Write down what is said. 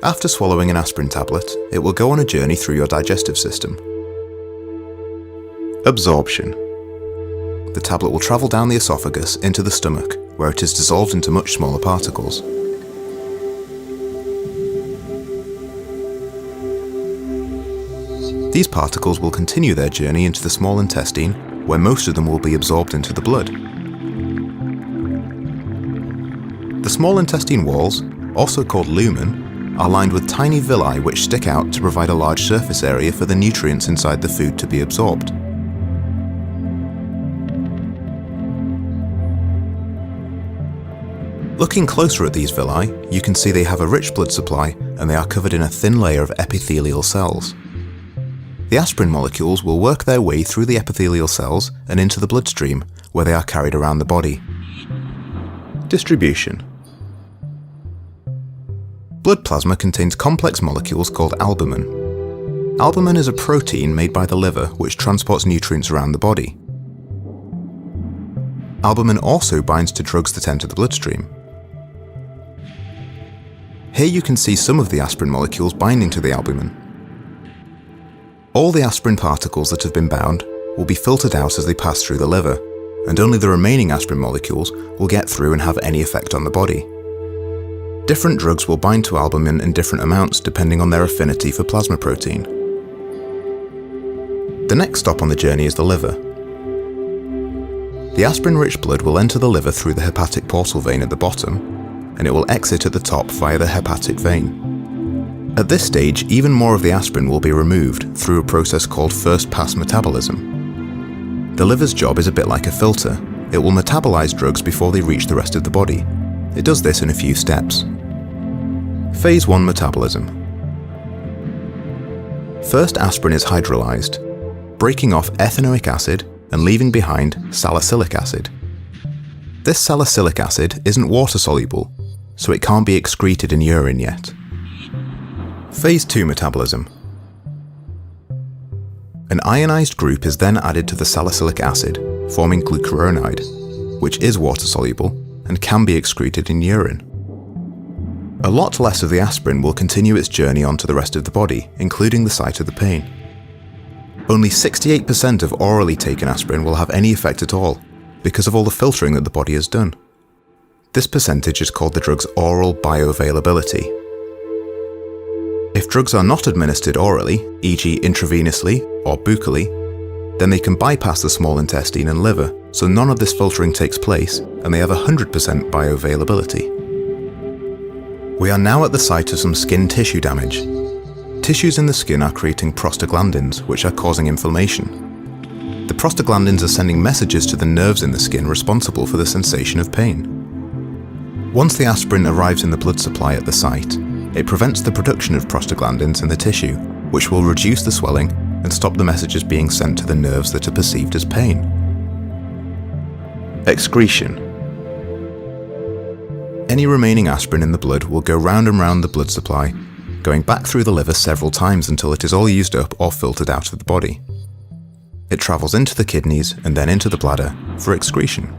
After swallowing an aspirin tablet, it will go on a journey through your digestive system. Absorption. The tablet will travel down the esophagus into the stomach, where it is dissolved into much smaller particles. These particles will continue their journey into the small intestine, where most of them will be absorbed into the blood. The small intestine walls, also called lumen, are lined with tiny villi which stick out to provide a large surface area for the nutrients inside the food to be absorbed. Looking closer at these villi, you can see they have a rich blood supply and they are covered in a thin layer of epithelial cells. The aspirin molecules will work their way through the epithelial cells and into the bloodstream, where they are carried around the body. Distribution. Blood plasma contains complex molecules called albumin. Albumin is a protein made by the liver which transports nutrients around the body. Albumin also binds to drugs that enter the bloodstream. Here you can see some of the aspirin molecules binding to the albumin. All the aspirin particles that have been bound will be filtered out as they pass through the liver, and only the remaining aspirin molecules will get through and have any effect on the body. Different drugs will bind to albumin in different amounts depending on their affinity for plasma protein. The next stop on the journey is the liver. The aspirin-rich blood will enter the liver through the hepatic portal vein at the bottom, and it will exit at the top via the hepatic vein. At this stage, even more of the aspirin will be removed through a process called first-pass metabolism. The liver's job is a bit like a filter. It will metabolize drugs before they reach the rest of the body. It does this in a few steps. Phase 1 metabolism. First, aspirin is hydrolyzed, breaking off ethanoic acid and leaving behind salicylic acid. This salicylic acid isn't water-soluble, so it can't be excreted in urine yet. Phase 2 metabolism. An ionized group is then added to the salicylic acid, forming glucuronide, which is water-soluble and can be excreted in urine. A lot less of the aspirin will continue its journey onto the rest of the body, including the site of the pain. Only 68% of orally taken aspirin will have any effect at all, because of all the filtering that the body has done. This percentage is called the drug's oral bioavailability. If drugs are not administered orally, e.g. intravenously or buccally, then they can bypass the small intestine and liver, so none of this filtering takes place and they have 100% bioavailability. We are now at the site of some skin tissue damage. Tissues in the skin are creating prostaglandins, which are causing inflammation. The prostaglandins are sending messages to the nerves in the skin responsible for the sensation of pain. Once the aspirin arrives in the blood supply at the site, it prevents the production of prostaglandins in the tissue, which will reduce the swelling and stop the messages being sent to the nerves that are perceived as pain. Excretion. Any remaining aspirin in the blood will go round and round the blood supply, going back through the liver several times until it is all used up or filtered out of the body. It travels into the kidneys and then into the bladder for excretion.